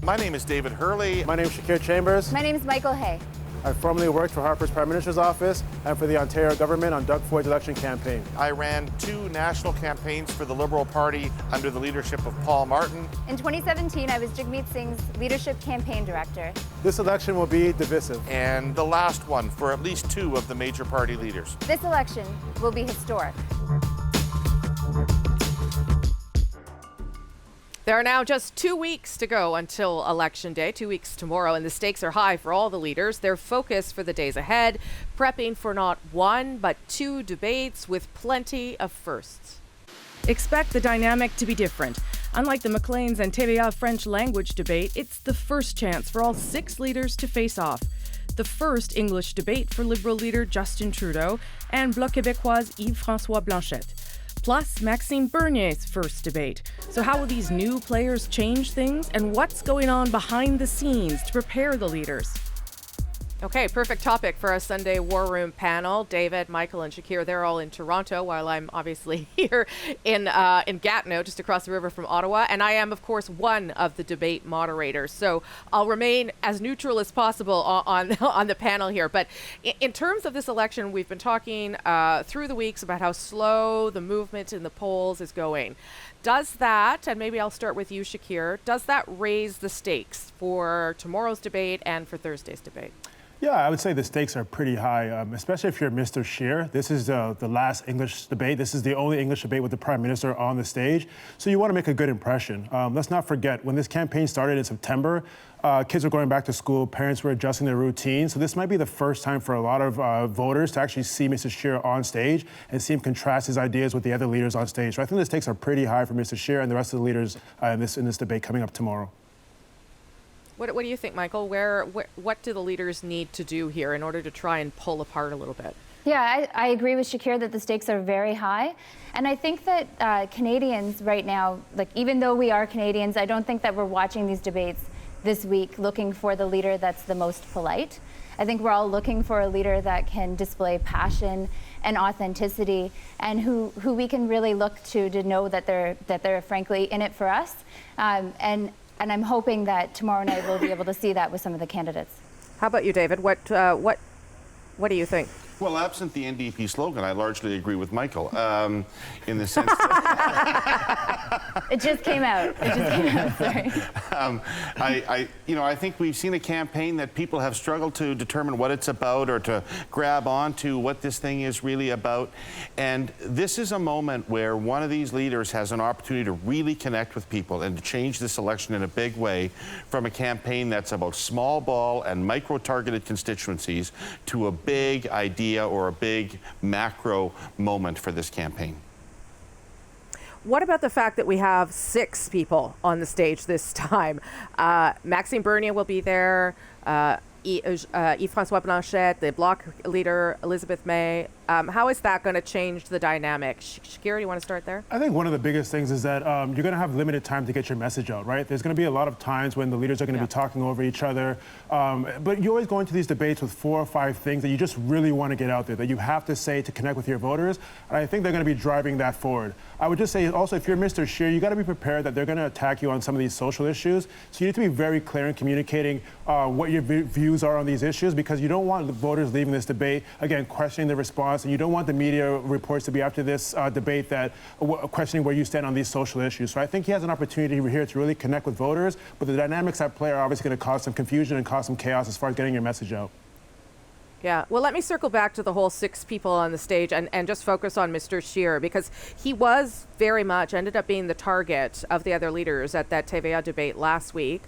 My name is David Hurley. My name is Shakir Chambers. My name is Michael Hay. I formerly worked for Harper's Prime Minister's office and for the Ontario government on Doug Ford's election campaign. I ran 2 national campaigns for the Liberal Party under the leadership of Paul Martin. In 2017, I was Jagmeet Singh's leadership campaign director. This election will be divisive. And the last one for at least 2 of the major party leaders. This election will be historic. There are now just 2 weeks to go until Election Day, 2 weeks tomorrow, and the stakes are high for all the leaders. Their focus for the days ahead, prepping for not 1, but 2 debates with plenty of firsts. Expect the dynamic to be different. Unlike the Maclean's and TVA French language debate, it's the first chance for all 6 leaders to face off. The first English debate for Liberal leader Justin Trudeau and Bloc Québécois Yves-François Blanchet. Plus, Maxime Bernier's first debate. So how will these new players change things, and what's going on behind the scenes to prepare the leaders? Okay, perfect topic for our Sunday War Room panel. David, Michael, and Shakir, they're all in Toronto, while I'm obviously here in Gatineau, just across the river from Ottawa. And I am, of course, one of the debate moderators. So I'll remain as neutral as possible on the panel here. But in terms of this election, we've been talking through the weeks about how slow the movement in the polls is going. Does that, and maybe I'll start with you, Shakir, does that raise the stakes for tomorrow's debate and for Thursday's debate? Yeah, I would say the stakes are pretty high, especially if you're Mr. Scheer. This is the last English debate. This is the only English debate with the Prime Minister on the stage. So you want to make a good impression. Let's not forget, when this campaign started in September, kids were going back to school, parents were adjusting their routine. So this might be the first time for a lot of voters to actually see Mr. Scheer on stage and see him contrast his ideas with the other leaders on stage. So I think the stakes are pretty high for Mr. Scheer and the rest of the leaders in this debate coming up tomorrow. What do you think, Michael? What do the leaders need to do here in order to try and pull apart a little bit? Yeah, I agree with Shakir that the stakes are very high. And I think that Canadians right now, like even though we are Canadians, I don't think that we're watching these debates this week looking for the leader that's the most polite. I think we're all looking for a leader that can display passion and authenticity, and who we can really look to know that they're frankly in it for us. And I'm hoping that tomorrow night we'll be able to see that with some of the candidates. How about you, David? What do you think? Well, absent the NDP slogan, I largely agree with Michael in the sense that It just came out. Sorry. I think we've seen a campaign that people have struggled to determine what it's about or to grab onto what this thing is really about. And this is a moment where one of these leaders has an opportunity to really connect with people and to change this election in a big way from a campaign that's about small ball and micro-targeted constituencies to a big idea or a big macro moment for this campaign. What about the fact that we have 6 people on the stage this time? Maxime Bernier will be there, Yves-François Blanchet, the Bloc leader, Elizabeth May. How is that going to change the dynamic? Shakir, do you want to start there? I think one of the biggest things is that you're going to have limited time to get your message out, right? There's going to be a lot of times when the leaders are going to be talking over each other. But you always go into these debates with 4 or 5 things that you just really want to get out there, that you have to say to connect with your voters. And I think they're going to be driving that forward. I would just say also, if you're Mr. Scheer, you got to be prepared that they're going to attack you on some of these social issues. So you need to be very clear in communicating what your views are on these issues, because you don't want the voters leaving this debate, again, questioning the response, and you don't want the media reports to be after this debate that questioning where you stand on these social issues. So I think he has an opportunity here to really connect with voters, but the dynamics at play are obviously going to cause some confusion and cause some chaos as far as getting your message out. Yeah, well, let me circle back to the whole 6 people on the stage and just focus on Mr. Scheer, because he was very much ended up being the target of the other leaders at that TVA debate last week.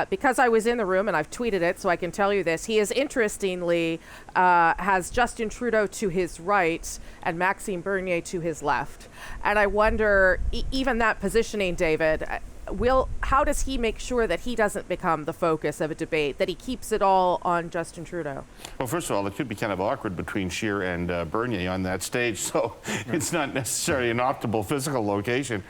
Because I was in the room and I've tweeted it, so I can tell you this, he is interestingly has Justin Trudeau to his right and Maxime Bernier to his left. And I wonder, even that positioning, David, how does he make sure that he doesn't become the focus of a debate, that he keeps it all on Justin Trudeau? Well, first of all, it could be kind of awkward between Scheer and Bernier on that stage, so it's not necessarily an optimal physical location.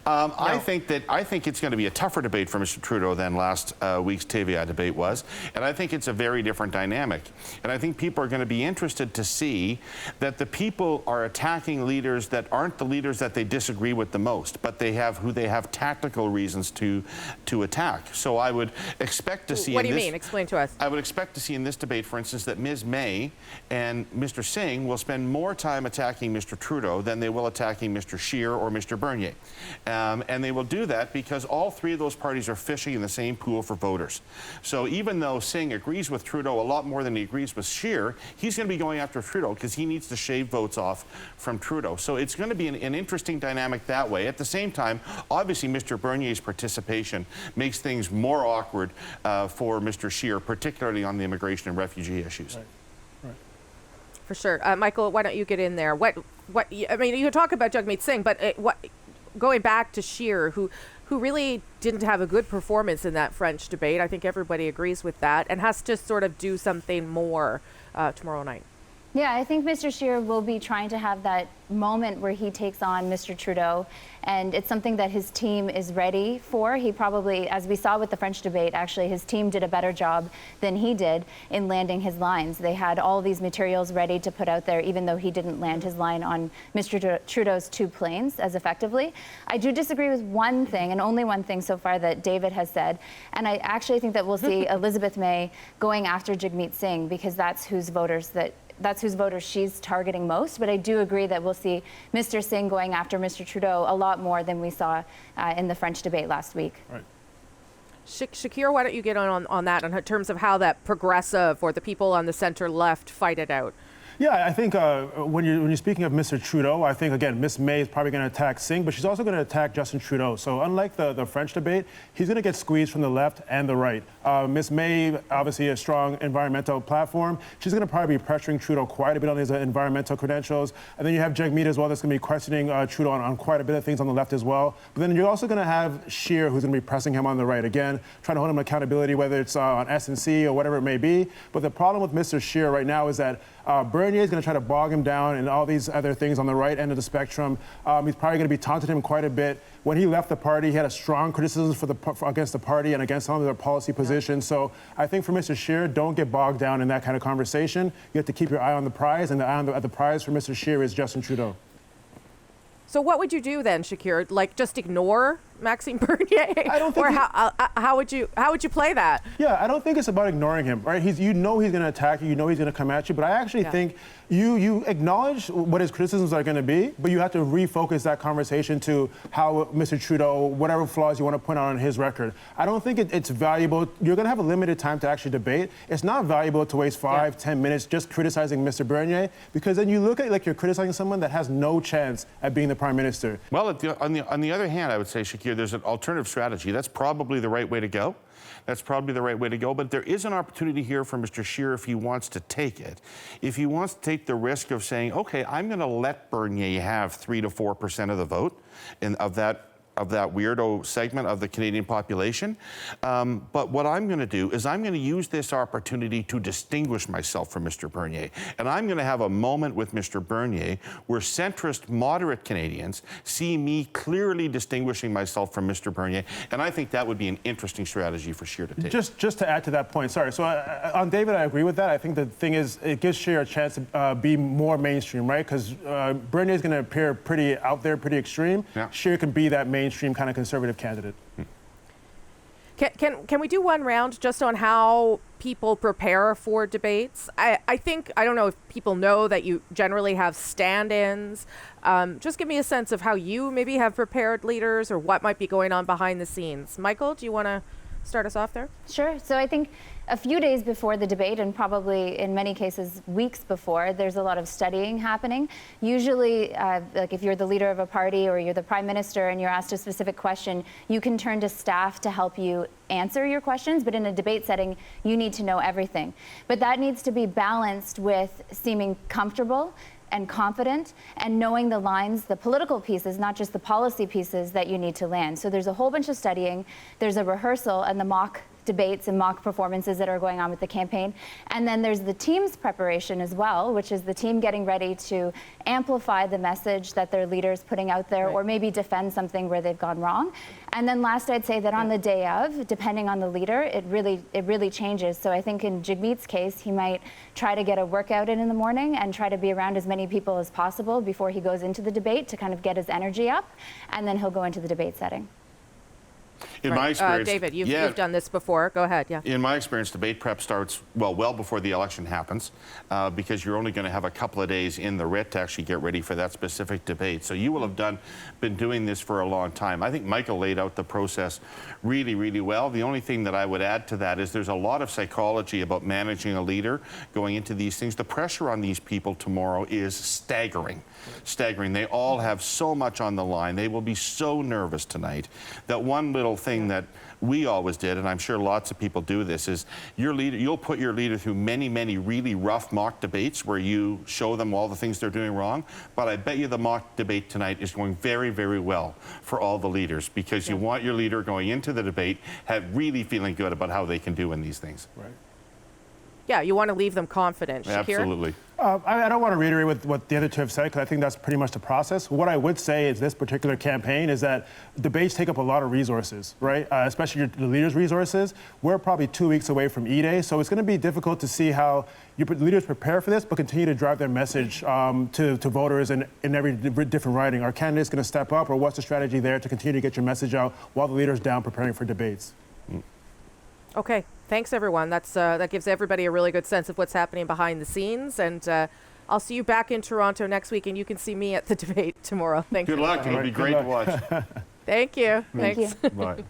No. I think it's going to be a tougher debate for Mr. Trudeau than last week's TVA debate was, and I think it's a very different dynamic. And I think people are going to be interested to see that the people are attacking leaders that aren't the leaders that they disagree with the most, but who they have tactical political reasons to attack. So I would expect to see. What do you mean? Explain to us. I would expect to see in this debate, for instance, that Ms. May and Mr. Singh will spend more time attacking Mr. Trudeau than they will attacking Mr. Scheer or Mr. Bernier. And they will do that because all three of those parties are fishing in the same pool for voters. So even though Singh agrees with Trudeau a lot more than he agrees with Scheer, he's going to be going after Trudeau because he needs to shave votes off from Trudeau. So it's going to be an interesting dynamic that way. At the same time, obviously, Mr. Bernier's participation makes things more awkward for Mr. Scheer, particularly on the immigration and refugee issues. Right. For sure. Michael, why don't you get in there? I mean, you talk about Jagmeet Singh, but going back to Scheer, who really didn't have a good performance in that French debate, I think everybody agrees with that, and has to sort of do something more tomorrow night. Yeah, I think Mr. Scheer will be trying to have that moment where he takes on Mr. Trudeau, and it's something that his team is ready for. He probably, as we saw with the French debate, actually his team did a better job than he did in landing his lines. They had all these materials ready to put out there, even though he didn't land his line on Mr. Trudeau's two planes as effectively. I do disagree with one thing, and only one thing so far, that David has said, and I actually think that we'll see Elizabeth May going after Jagmeet Singh, because that's whose voters she's targeting most. But I do agree that we'll see Mr. Singh going after Mr. Trudeau a lot more than we saw in the French debate last week. Right. Shakir, why don't you get on that in terms of how that progressive or the people on the center left fight it out? Yeah, I think when you're speaking of Mr. Trudeau, I think, again, Ms. May is probably going to attack Singh, but she's also going to attack Justin Trudeau. So unlike the French debate, he's going to get squeezed from the left and the right. Ms. May, obviously a strong environmental platform. She's going to probably be pressuring Trudeau quite a bit on his environmental credentials. And then you have Jagmeet as well that's going to be questioning Trudeau on quite a bit of things on the left as well. But then you're also going to have Scheer, who's going to be pressing him on the right. Again, trying to hold him accountability, whether it's on SNC or whatever it may be. But the problem with Mr. Scheer right now is that Bernier is going to try to bog him down and all these other things on the right end of the spectrum. He's probably going to be taunting him quite a bit. When he left the party, he had a strong criticism against the party and against some of their policy positions. So I think for Mr. Scheer, don't get bogged down in that kind of conversation. You have to keep your eye on the prize, and the eye on the prize for Mr. Scheer is Justin Trudeau. So what would you do then, Shakir? Like just ignore Maxime Bernier? I don't think. Or how would you play that? Yeah, I don't think it's about ignoring him, right? You know he's going to attack you. You know he's going to come at you. But I actually think you acknowledge what his criticisms are going to be, but you have to refocus that conversation to how Mr. Trudeau, whatever flaws you want to point out on his record. I don't think it's valuable. You're going to have a limited time to actually debate. It's not valuable to waste 10 minutes just criticizing Mr. Bernier, because then you look at it like you're criticizing someone that has no chance at being the Prime Minister. Well, on the other hand, I would say, Shakir, there's an alternative strategy. That's probably the right way to go. That's probably the right way to go. But there is an opportunity here for Mr. Scheer if he wants to take it. If he wants to take the risk of saying, okay, I'm going to let Bernier have 3 to 4% of the vote of that weirdo segment of the Canadian population. But what I'm going to do is I'm going to use this opportunity to distinguish myself from Mr. Bernier. And I'm going to have a moment with Mr. Bernier where centrist, moderate Canadians see me clearly distinguishing myself from Mr. Bernier. And I think that would be an interesting strategy for Scheer to take. Just to add to that point, sorry. So on David, I agree with that. I think the thing is it gives Scheer a chance to be more mainstream, right? Because Bernier is going to appear pretty out there, pretty extreme. Yeah. Scheer can be that mainstream kind of conservative candidate. Can we do one round just on how people prepare for debates? I don't know if people know that you generally have stand-ins. Just give me a sense of how you maybe have prepared leaders or what might be going on behind the scenes. Michael, do you want to start us off there? Sure. So I think a few days before the debate, and probably in many cases weeks before, there's a lot of studying happening. Usually, like if you're the leader of a party or you're the prime minister and you're asked a specific question, you can turn to staff to help you answer your questions. But in a debate setting, you need to know everything. But that needs to be balanced with seeming comfortable and confident and knowing the lines, the political pieces, not just the policy pieces that you need to land. So there's a whole bunch of studying. There's a rehearsal and the mock debates and mock performances that are going on with the campaign. And then there's the team's preparation as well, which is the team getting ready to amplify the message that their leader's putting out there, or maybe defend something where they've gone wrong. And then last, I'd say that on the day of, depending on the leader, it really changes. So I think in Jagmeet's case, he might try to get a workout in the morning and try to be around as many people as possible before he goes into the debate to kind of get his energy up, and then he'll go into the debate setting. In my experience, David, you've done this before. Go ahead. Yeah. In my experience, debate prep starts well before the election happens, because you're only going to have a couple of days in the writ to actually get ready for that specific debate. So you will have been doing this for a long time. I think Michael laid out the process really, really well. The only thing that I would add to that is there's a lot of psychology about managing a leader going into these things. The pressure on these people tomorrow is staggering. Staggering. They all have so much on the line. They will be so nervous tonight that one little thing that we always did, and I'm sure lots of people do this, is you'll put your leader through many, many really rough mock debates where you show them all the things they're doing wrong. But I bet you the mock debate tonight is going very, very well for all the leaders, because you want your leader going into the debate really feeling good about how they can do in these things. Right. Yeah, you want to leave them confident. Shakir? Absolutely. I don't want to reiterate what the other two have said, because I think that's pretty much the process. What I would say is this particular campaign is that debates take up a lot of resources, right? Especially the leaders' resources. We're probably 2 weeks away from E-Day, so it's going to be difficult to see how your leaders prepare for this, but continue to drive their message to voters in every different writing. Are candidates going to step up, or what's the strategy there to continue to get your message out while the leaders down preparing for debates? Okay. Thanks, everyone. That gives everybody a really good sense of what's happening behind the scenes. And I'll see you back in Toronto next week, and you can see me at the debate tomorrow. Thank you. Good luck. It'll be great to watch. Thank you. Thank Thanks. you. Bye.